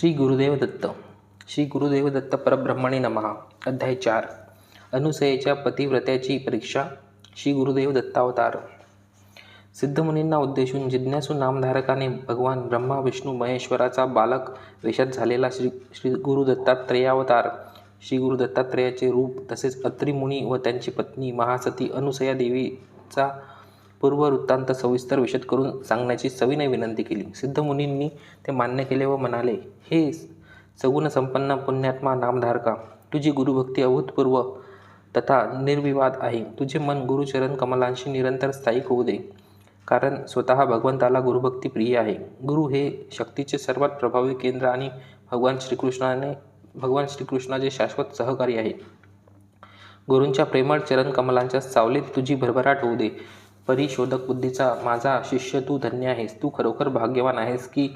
श्री गुरुदेव दत्त. श्री गुरुदेव दत्त परब्रह्मणे नमः. अध्याय 4. अनुसयेच्या पतिव्रत्याची परीक्षा. श्री गुरुदेव दत्तावतार. सिद्धमुनींना उद्देशून जिज्ञासू नामधारकाने भगवान ब्रह्मा विष्णू महेश्वराचा बालक वेशात झालेला श्री गुरु दत्तात्रेयावतार, श्री गुरु दत्तात्रेयाचे रूप तसेच अत्री मुनी व त्यांची पत्नी महासती अनुसया देवीचा पूर्ववृत्तांत सविस्तर विशद करून सांगण्याची सविनय विनंती केली. सिद्धमुनींनी ते मान्य केले व म्हणाले, हे सगुण संपन्न पुण्यात्मा नामधारका, तुझी गुरुभक्ती अभूतपूर्व तथा निर्विवाद आहे. तुझे मन गुरुचरण कमलांशी निरंतर स्थायिक होऊ दे, कारण स्वतः भगवंताला गुरुभक्ती प्रिय आहे. गुरु हे शक्तीचे सर्वात प्रभावी केंद्र आणि भगवान श्रीकृष्णाचे शाश्वत सहकारी आहे. गुरूंच्या प्रेमळ चरण कमलांच्या सावलीत तुझी भरभराट होऊ दे. परिशोधक बुद्धीचा माझा शिष्य तू धन्य आहेस. तू खरोखर भाग्यवान आहेस की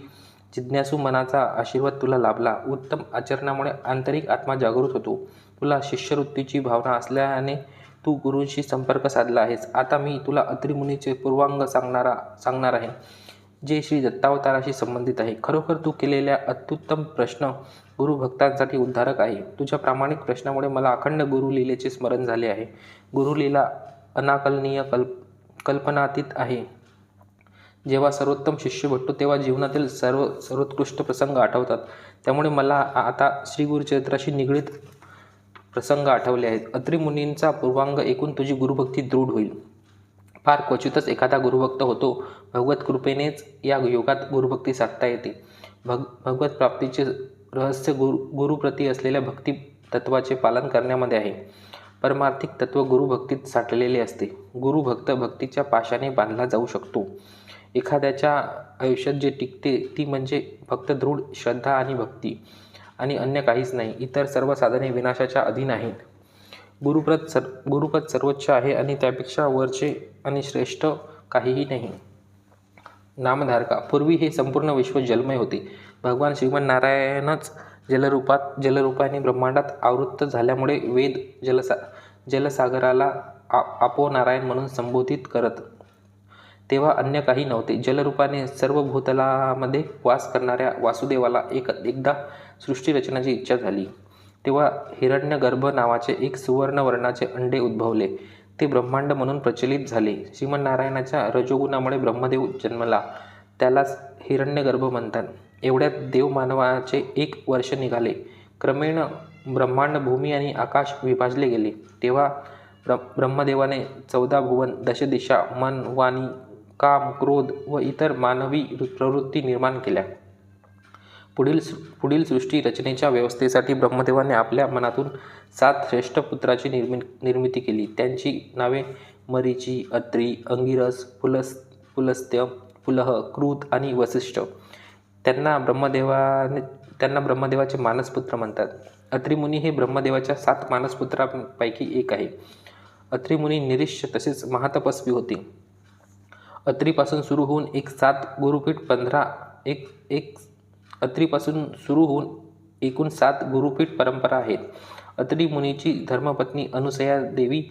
जिज्ञासू मनाचा आशीर्वाद तुला लाभला. उत्तम आचरणामुळे आंतरिक आत्मा जागृत होतो. तुला शिष्यवृत्तीची भावना असल्याने तू गुरूंशी संपर्क साधला आहेस. आता मी तुला अत्री मुनीचे पूर्वांग सांगणार आहे, जे श्री दत्तावताराशी संबंधित आहे. खरोखर तू केलेल्या अत्युत्तम प्रश्न गुरुभक्तांसाठी उद्धारक आहे. तुझ्या प्रामाणिक प्रश्नामुळे मला अखंड गुरुलीलेचे स्मरण झाले आहे. गुरुलीला अनाकलनीय कल्पनातीत आहे. जेव्हा सर्वोत्तम शिष्य भेटतो तेव्हा जीवनातील सर्वोत्कृष्ट प्रसंग आठवतात. त्यामुळे मला आता श्री गुरुचरित्राशी निगडीत प्रसंग आठवले आहेत. अत्री मुनींचा पूर्वांग ऐकून तुझी गुरुभक्ती दृढ होईल. फार क्वचितच एखादा गुरुभक्त होतो. भगवत कृपेनेच या युगात गुरुभक्ती साधता येते. भगवत प्राप्तीचे रहस्य गुरुप्रती असलेल्या भक्ती तत्वाचे पालन करण्यामध्ये आहे. परमार्थिक तत्व गुरुभक्तीत साठलेले असते. गुरुभक्त भक्तीच्या पाशाने बांधला जाऊ शकतो. एखाद्याच्या आयुष्यात जे टिकते ती म्हणजे फक्त दृढ श्रद्धा आणि भक्ती, आणि अन्य काहीच नाही. इतर सर्व साधने विनाशाच्या अधीन आहेत. गुरुपद सर्वोच्च आहे आणि त्यापेक्षा वरचे आणि श्रेष्ठ काहीही नाही. नामधारका, पूर्वी हे संपूर्ण विश्व जलमय होते. भगवान श्रीमन्नारायणच जलरूपाने ब्रह्मांडात आवृत्त झाल्यामुळे वेद जलसागराला आपो नारायण म्हणून संबोधित करत. तेव्हा अन्य काही नव्हते. जलरूपाने सर्व भूतलामध्ये वास करणाऱ्या वासुदेवाला एकदा सृष्टी रचनाची इच्छा झाली. तेव्हा हिरण्यगर्भ नावाचे एक सुवर्णवर्णाचे अंडे उद्भवले. ते ब्रह्मांड म्हणून प्रचलित झाले. श्रीमन्नारायणाच्या रजोगुणामुळे ब्रह्मदेव जन्मला. त्यालाच हिरण्यगर्भ म्हणतात. एवढ्यात देवमानवाचे 1 वर्ष निघाले. क्रमेण ब्रह्मांड, भूमी आणि आकाश विभाजले गेले. तेव्हा ब्रह्मदेवाने 14 भुवन, दशदिशा, मन, वाणी, काम, क्रोध व इतर मानवी प्रवृत्ती निर्माण केल्या. पुढील सृष्टी रचनेच्या व्यवस्थेसाठी ब्रह्मदेवाने आपल्या मनातून 7 श्रेष्ठ पुत्राची निर्मिती केली. त्यांची नावे मरीची, अत्री, अंगिरस, पुलस्त्य, पुलह, कृत आणि वसिष्ठ. त्यांना ब्रह्मदेवाचे मानसपुत्र म्हणतात. अत्रिमुनी हे ब्रह्मदेवाच्या 7 मानसपुत्रांपैकी एक आहे. अत्रिमुनी निरीश्य तसेच महातपस्वी होते. अत्रीपासून सुरू होऊन एकूण 7 गुरुपीठ परंपरा आहेत. अत्री मुनीची धर्मपत्नी अनुसया देवी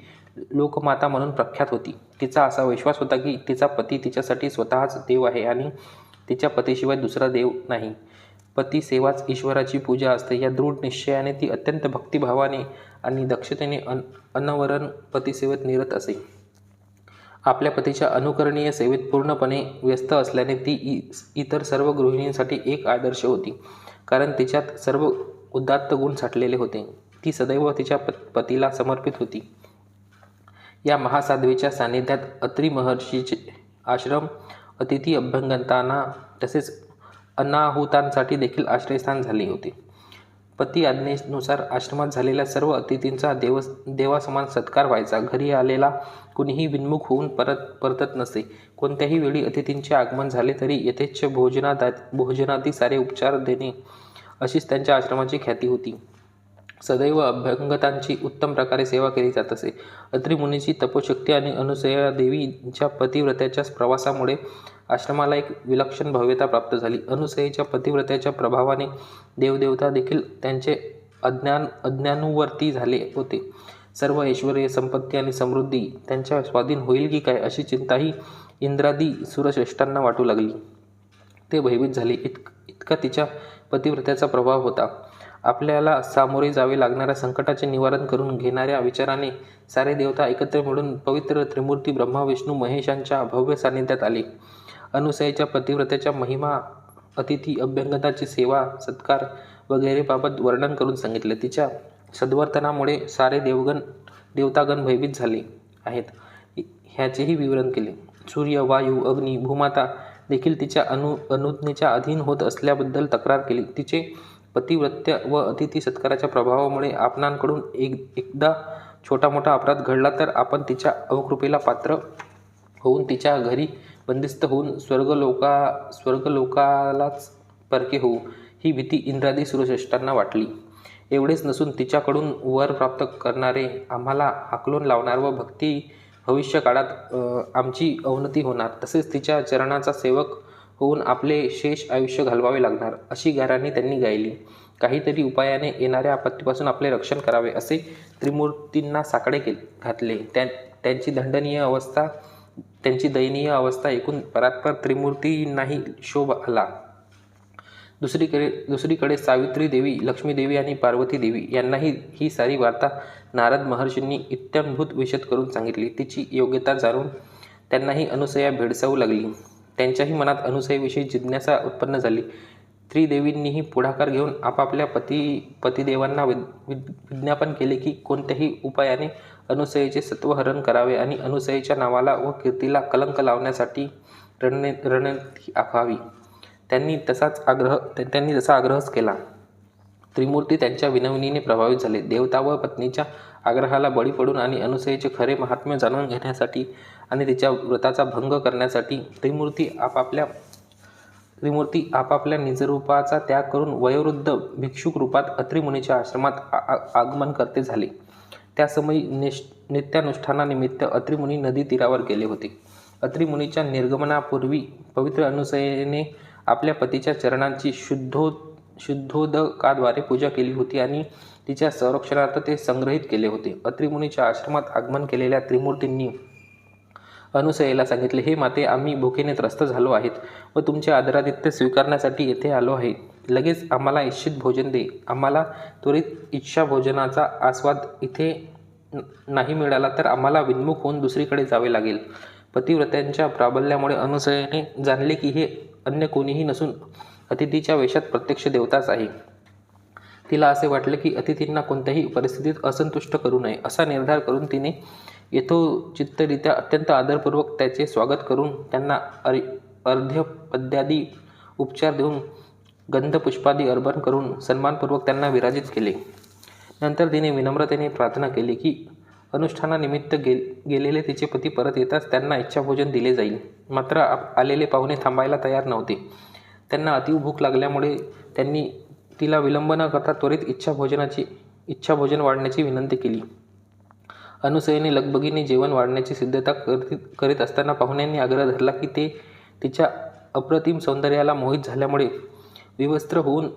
लोकमाता म्हणून प्रख्यात होती. तिचा असा विश्वास होता की तिचा पती तिच्यासाठी स्वतःच देव आहे आणि तिच्या पतीशिवाय दुसरा देव नाही. पती सेवाच ईश्वराची पूजा असते. या दृढ निश्चयाने ती अत्यंत भक्तिभावाने आणि दक्षतेने अनवरण पतिसेवेत निरत असे. आपल्या पतीच्या अनुकरणीय सेवेत पूर्णपणे व्यस्त असल्याने ती इतर सर्व गृहिणींसाठी एक आदर्श होती, कारण तिच्यात सर्व उदात्त गुण साठलेले होते. ती सदैव तिच्या पतीला समर्पित होती. या महासाध्वीच्या सान्निध्यात अत्री महर्षीचे आश्रम अतिथी अभ्यंगतांना तसेच अनाहुतांसाठी देखील आश्रयस्थान झाले होते. पती आज्ञेनुसार आश्रमात झालेल्या सर्व अतिथींचा देवासमान सत्कार व्हायचा. घरी आलेला कुणीही विन्मुख होऊन परतत नसे. कोणत्याही वेळी अतिथींचे आगमन झाले तरी यथेच्छ भोजनादी सारे उपचार देणे, अशीच त्यांच्या आश्रमाची ख्याती होती. सदैव अभ्यंगतांची उत्तम प्रकारे सेवा केली जात असे. अत्री मुनीची तपोशक्ती आणि अनुसया देवीच्या पतिव्रत्याच्या प्रवासामुळे आश्रमाला एक विलक्षण भव्यता प्राप्त झाली. अनुसयेच्या पतिव्रत्याच्या प्रभावाने देवदेवता देखील त्यांचे अज्ञानुवर्ती झाले होते. सर्व ऐश्वर्य, संपत्ती आणि समृद्धी त्यांच्या स्वाधीन होईल की काय अशी चिंताही इंद्रादी सुरश्रेष्ठांना वाटू लागली. ते भयभीत झाले. इतका तिच्या पतिव्रत्याचा प्रभाव होता. आपल्याला सामोरे जावे लागणाऱ्या संकटाचे निवारण करून घेणाऱ्या विचाराने सारे देवता एकत्र मिळून पवित्र त्रिमूर्ती ब्रह्मा विष्णू महेशांच्या भव्य सान्निध्यात आले. अनुसयेच्या पतिव्रत्याच्या महिमा, अतिथी अभ्यंगताची सेवा सत्कार वगैरे बाबत वर्णन करून सांगितले. तिच्या सद्वर्तनामुळे सारे देवतागण भयभीत झाले आहेत ह्याचेही विवरण केले. सूर्य, वायू, अग्नी, भूमाता देखील तिच्या अनुज्ञेच्या अधीन होत असल्याबद्दल तक्रार केली. तिचे पतिव्रत्य व अतिथी सत्काराच्या प्रभावामुळे आपणांकडून एकदा छोटा मोठा अपराध घडला तर आपण तिच्या अवकृपेला पात्र होऊन तिच्या घरी बंदिस्त होऊन स्वर्गलोकालाच परके होऊ, ही भीती इंद्रादी सूर्यश्रेष्ठांना वाटली. एवढेच नसून तिच्याकडून वर प्राप्त करणारे आम्हाला हाकलून लावणार व भविष्य काळात आमची अवनती होणार, तसेच तिच्या चरणाचा सेवक होऊन आपले शेष आयुष्य घालवावे लागणार, अशी गाऱ्हाणी त्यांनी गायली. काहीतरी उपायाने येणाऱ्या आपत्तीपासून आपले रक्षण करावे असे त्रिमूर्तींना साकडे घातले. त्यांची दयनीय अवस्था ऐकून परात्पर त्रिमूर्तींनाही क्षोभ आला. दुसरीकडे सावित्री देवी, लक्ष्मी देवी आणि पार्वती देवी यांनाही ही सारी वार्ता नारद महर्षींनी इत्थंभूत विशद करून सांगितली. तिची योग्यता जाणून त्यांनाही अनुसया भेडसावू लागली. त्यांच्याही मनात अनुसयेविषयी जिज्ञासा उत्पन्न झाली. त्रिदेवींनीही पुढाकार घेऊन आपापल्या पतिदेवांना विज्ञापन केले की कोणत्याही उपायाने अनुसयेचे सत्वहरण करावे आणि अनुसयेच्या नावाला व कीर्तीला कलंक लावण्यासाठी रणनीती आखावी. त्यांनी तसा आग्रहच केला. त्रिमूर्ती त्यांच्या विनवणीने प्रभावित झाले. देवता व पत्नीच्या आग्रहाला बळी पडून आणि अनुसयेचे खरे महात्म्य जाणून घेण्यासाठी आणि तिच्या व्रताचा भंग करण्यासाठी त्रिमूर्ती आपापल्या निजरूपाचा त्याग करून वयोवृद्ध भिक्षुक रूपात अत्रि मुनीच्या आश्रमात आगमन करते झाले. त्या समयी नित्यानुष्ठानानिमित्त अत्रि मुनी नदी तीरावर गेले होते. अत्रि मुनीच्या निर्गमनापूर्वी पवित्र अनुसयेने आपल्या पतीच्या चरणांची शुद्धोदकाद्वारे पूजा केली होती आणि तिच्या संरक्षणार्थ ते संग्रहित केले होते. अत्रि मुनीच्या आश्रमात आगमन केलेल्या त्रिमूर्तींनी अनुसयेला सांगितले, हे माते, आम्ही भुकेने त्रस्त झालो आहेत व तुमचे आदरातिथ्य स्वीकारण्यासाठी येथे आलो आहे. लगेच आम्हाला इच्छित भोजन दे. आम्हाला त्वरित इच्छा भोजनाचा आस्वाद इथे नाही मिळाला तर आम्हाला विन्मुख होऊन दुसरीकडे जावे लागेल. पतिव्रत्यांच्या प्राबल्यामुळे अनुसयेने जाणले की हे अन्य कोणीही नसून अतिथीच्या वेशात प्रत्यक्ष देवताच आहे. तिला असे वाटले की अतिथींना कोणत्याही परिस्थितीत असंतुष्ट करू नये. असा निर्धार करून तिने यथोचितरित्या अत्यंत आदरपूर्वक त्याचे स्वागत करून त्यांना अर्घ्यपद्यादी उपचार देऊन गंधपुष्पादी अर्पण करून सन्मानपूर्वक त्यांना विराजित केले. नंतर तिने विनम्रतेने प्रार्थना केली की अनुष्ठानानिमित्त गेलेले तिचे पती परत येताच त्यांना इच्छाभोजन दिले जाईल. मात्र आलेले पाहुणे थांबायला तयार नव्हते. त्यांना अतीव भूक लागल्यामुळे त्यांनी तिला विलंब न करता त्वरित इच्छाभोजन वाढण्याची विनंती केली. अनुसयेने लगबगीने जेवण वाढण्याची सिद्धता करीत असताना पाहुण्यांनी आग्रह धरला की ते तिच्या अप्रतिम सौंदर्याला मोहित झाल्यामुळे विवस्त्र होऊन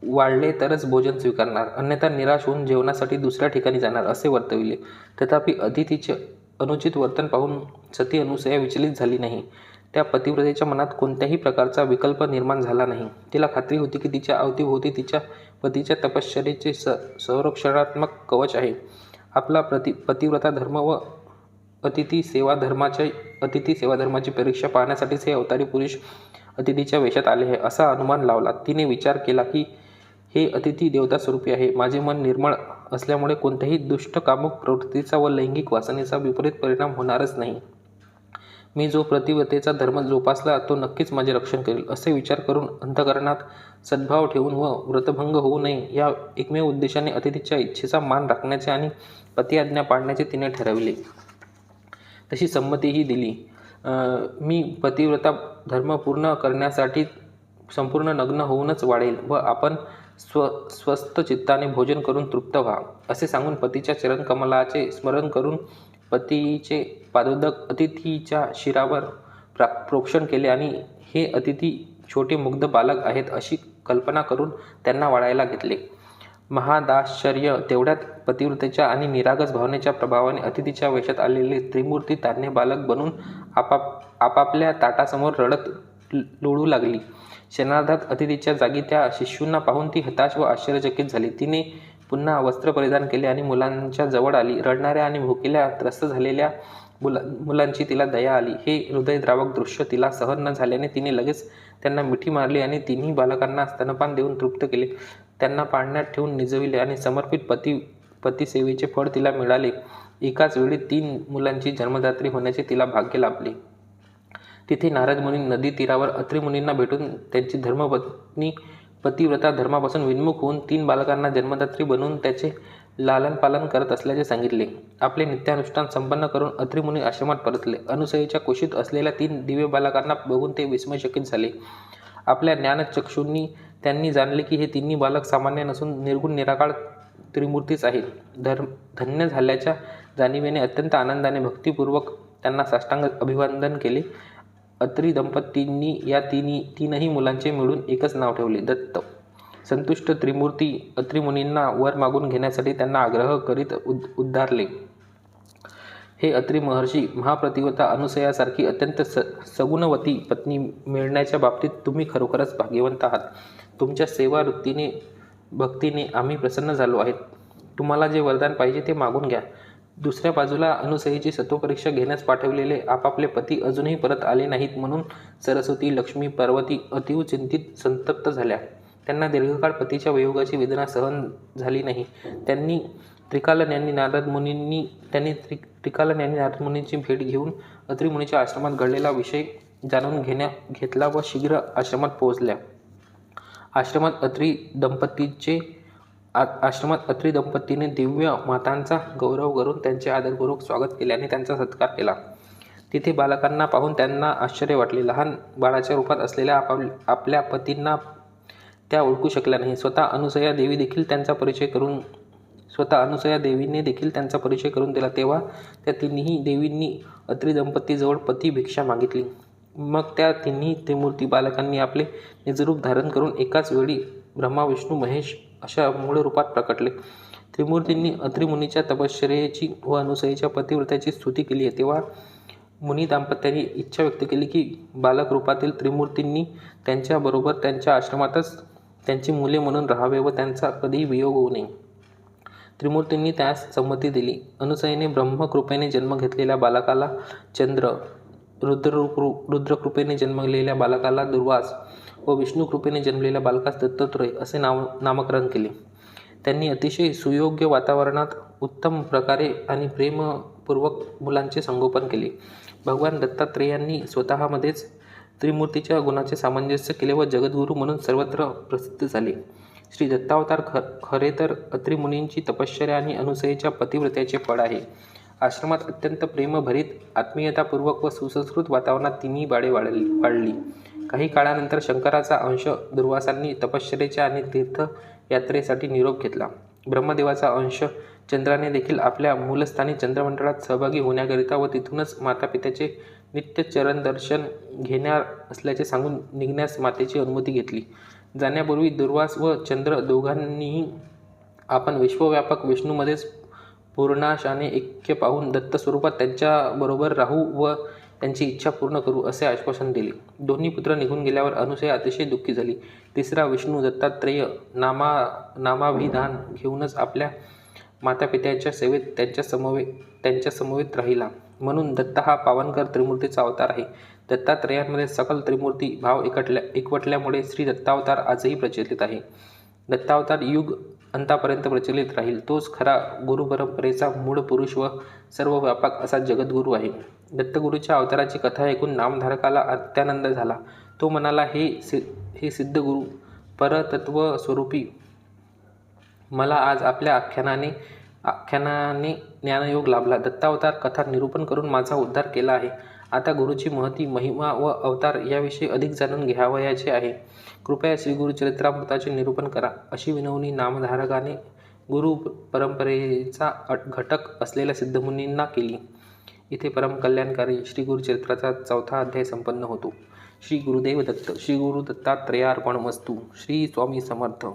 वाढले तरच भोजन स्वीकारणार, अन्यथा निराश होऊन जेवणासाठी दुसऱ्या ठिकाणी जाणार, असे वर्तविले. तथापि अतिथीचे अनुचित वर्तन पाहून सती अनुसया विचलित झाली नाही. त्या पतिव्रतेच्या मनात कोणत्याही प्रकारचा विकल्प निर्माण झाला नाही. तिला खात्री होती की तिच्या अवतीभोवती तिच्या पतीच्या तपश्चर्येचे संरक्षणात्मक कवच आहे. आपला पतिव्रता धर्म व अतिथी सेवा धर्माची परीक्षा पाहण्यासाठीच हे अवतारी पुरुष अतिथीच्या वेशात आले आहे, असा अनुमान लावला. तिने विचार केला की हे अतिथी देवता स्वरूपी आहे. माझे मन निर्मळ असल्यामुळे कोणत्याही दुष्ट कामुक प्रवृत्तीचा व लैंगिक वासनेचा विपरीत परिणाम होणारच नाही. मी जो पतिव्रतेचा धर्म जोपासला तो नक्कीच माझे रक्षण करेल, असे विचार करून अंतःकरणात सद्भाव ठेवून व व्रतभंग होऊ नये या एकमेव उद्देशाने अतिथीच्या इच्छेचा मान राखण्याचे आणि पती आज्ञा पाळण्याचे तिने ठरविले. तशी संमतीही दिली. मी पतिव्रता धर्म पूर्ण करण्यासाठी संपूर्ण नग्न होऊनच वाढेल व आपण स्वस्थ चित्ताने भोजन करून तृप्त व्हा, असे सांगून पतीच्या चरणकमलाचे स्मरण करून पतीचे पादोदक अतिथीच्या शिरावर प्रोक्षण केले आणि हे अतिथी छोटे मुग्ध बालक आहेत अशी कल्पना करून त्यांना वाढायला घेतले. महादाश्चर्य तेवढ्यात पतिव्रतेच्या आणि निरागस भावनेच्या प्रभावाने अतिथीच्या वेशात आलेले त्रिमूर्ती तान्हे बालक बनून आपापल्या ताटासमोर रडत लोळू लागली. क्षणार्धात अतिथीच्या जागी त्या शिशूंना पाहून ती हताश व आश्चर्यचकित झाली. तिने पुन्हा वस्त्र परिधान केले आणि मुलांच्या जवळ आली. रडणाऱ्या आणि भुकेल्या त्रस्त झालेल्या मुलांची तिला दया आली. हे हृदयद्रावक दृश्य तिला सहन न झाल्याने तिने लगेच त्यांना मिठी मारली आणि तिन्ही बालकांना स्तनपान देऊन तृप्त केले. त्यांना पाळण्यात ठेवून निजविले आणि समर्पित पतिसेवेचे फळ तिला मिळाले. एकाच वेळी 3 मुलांची जन्मदात्री होण्याचे तिला भाग्य लाभले. तिथे नारद मुनी नदी तीरावर अत्रि मुनींना भेटून त्यांची धर्मपत्नी पतिव्रता धर्मापासून विन्मुख होऊन 3 बालकांना जन्मदात्री बनवून त्याचे लालन पालन करत असल्याचे सांगितले. आपले नित्यानुष्ठान संपन्न करून अत्रि मुनी आश्रमात परतले. अनुसयेच्या कुशीत असलेल्या 3 दिव्य बालकांना बघून ते विस्मयचकित झाले. आपल्या ज्ञानचक्षूंनी त्यांनी जाणले की हे 3 बालक सामान्य नसून निर्गुण निराकार त्रिमूर्तीच आहेत. धन्य झाल्याच्या जाणीवेने अत्यंत आनंदाने भक्तिपूर्वक त्यांना साष्टांग अभिवादन केले. अत्रि दंपतींनी या तीनही मुलांचे मिळून एकच नाव ठेवले, दत्त. संतुष्ट त्रिमूर्ती अत्रि मुनींना वर मागून घेण्यासाठी त्यांना आग्रह करीत उद्गारले, हे अत्रि महर्षी, महाप्रतिव्रता अनुसयासारखी अत्यंत सगुणवती पत्नी मिळण्याच्या बाबतीत तुम्ही खरोखरच भाग्यवंत आहात. तुमच्या सेवावृत्तीने भक्तीने आम्ही प्रसन्न झालो आहेत. तुम्हाला जे वरदान पाहिजे ते मागून घ्या. दुसऱ्या बाजूला अनुसयेची सत्वपरीक्षा घेण्यास पाठवलेले आपापले पती अजूनही परत आले नाहीत म्हणून सरस्वती, लक्ष्मी, पार्वती अतीव चिंतित संतप्त झाल्या. त्यांना दीर्घकाळ पतीच्या वियोगाची वेदना सहन झाली नाही. त्यांनी त्रिकालन यांनी नारद मुनींची भेट घेऊन अत्रि मुनीच्या आश्रमात घडलेला विषय जाणून घेतला व शीघ्र आश्रमात पोहोचल्या. आश्रमात अत्रि दंपतीने दिव्य मातांचा गौरव करून त्यांचे आदरपूर्वक स्वागत केले आणि त्यांचा सत्कार केला. तिथे बालकांना पाहून त्यांना आश्चर्य वाटले. लहान बाळाच्या रूपात असलेल्या आपल्या पतींना त्या ओळखू शकल्या नाही. स्वतः अनुसया देवीने देखील त्यांचा परिचय करून दिला. तेव्हा त्या तिन्ही देवींनी अत्रि दंपतीजवळ पती भिक्षा मागितली. मग त्या तिन्ही त्रिमूर्ती बालकांनी आपले निजरूप धारण करून एकाच वेळी ब्रह्मा, विष्णू, महेश अशा मूळ रूपात प्रकटले. त्रिमूर्तींनी अत्रि मुनीच्या तपश्चर्येची व अनुसयेच्या पतिव्रतेची स्तुती केली. तेव्हा मुनी दाम्पत्यांनी इच्छा व्यक्त केली की बालक रूपातील त्रिमूर्तींनी त्यांच्याबरोबर त्यांच्या आश्रमातच त्यांची मुले म्हणून राहावे व त्यांचा कधीही वियोग होऊ नये. त्रिमूर्तींनी त्यास संमती दिली. अनुसयेने ब्रह्मकृपेने जन्म घेतलेल्या बालकाला चंद्र, रुद्रकृपेने जन्मलेल्या बालकाला दुर्वास व विष्णुकृपेने जन्मलेल्या बालकास दत्तात्रय असे नामकरण केले. त्यांनी अतिशय सुयोग्य वातावरणात उत्तम प्रकारे आणि प्रेमपूर्वक मुलांचे संगोपन केले. भगवान दत्तात्रेयांनी स्वतःमध्येच त्रिमूर्तीच्या गुणाचे सामंजस्य केले व जगद्गुरू म्हणून सर्वत्र प्रसिद्ध झाले. श्री दत्तावतार खरे तर अत्रि मुनींची तपश्चर्या आणि अनुसयेच्या पतिव्रतेचे फळ आहे. आश्रमात अत्यंत प्रेमभरीत, आत्मीयतापूर्वक व सुसंस्कृत वातावरणात तिन्ही बाळे वाढली. काही काळानंतर शंकराचा अंश दुर्वासांनी तपश्चर्येच्या आणि तीर्थयात्रेसाठी निरोप घेतला. ब्रह्मदेवाचा अंश चंद्राने देखील आपल्या मूलस्थानी चंद्रमंडळात सहभागी होण्याकरिता व तिथूनच मातापित्याचे नित्य चरणदर्शन घेणार असल्याचे सांगून निघण्यास मातेची अनुमती घेतली. जाण्यापूर्वी दुर्वास व चंद्र दोघांनीही आपण विश्वव्यापक विष्णूमध्येच पूर्णाशाने ऐक्य पाहून दत्त स्वरूपात त्यांच्याबरोबर राहू व त्यांची इच्छा पूर्ण करू असे आश्वासन दिले. दोन्ही पुत्र निघून गेल्यावर अनुसया अतिशय दुःखी झाली. तिसरा विष्णू दत्तात्रेय नामाभिधान घेऊनच आपल्या मातापित्याच्या सेवेत त्यांच्या समवेत राहिला. म्हणून दत्त हा पावनकर त्रिमूर्तीचा अवतार आहे. दत्तात्रेयांमध्ये सकल त्रिमूर्ती भाव एकवटल्यामुळे श्री दत्तावतार आजही प्रचलित आहे. दत्तावतार युग अंतापर्यंत प्रचलित राहील. तोच खरा गुरुपरंपरेचा मूळ पुरुष व सर्व व्यापक असा जगद्गुरू आहे. दत्तगुरूच्या अवताराची कथा ऐकून नामधारकाला अत्यानंद झाला. तो म्हणाला, हे सिद्ध गुरु, परतत्व स्वरूपी, मला आज आपल्या आख्यानाने ज्ञानयोग लाभला. दत्तावतार कथा निरूपण करून माझा उद्धार केला आहे. आता गुरुची महती, महिमा व अवतार याविषयी अधिक जाणून घ्यावयाचे आहे. कृपया श्री गुरुचरित्रामृताचे निरूपण करा, अशी विनवणी नामधारकाने गुरु परंपरेचा घटक असलेल्या सिद्धमुनींना केली. इथे परमकल्याणकारी श्री गुरुचरित्राचा 4था अध्याय संपन्न होतो. श्री गुरुदेव दत्त. श्री गुरु दत्तात्रेयार्पणमस्तु. श्री स्वामी समर्थ.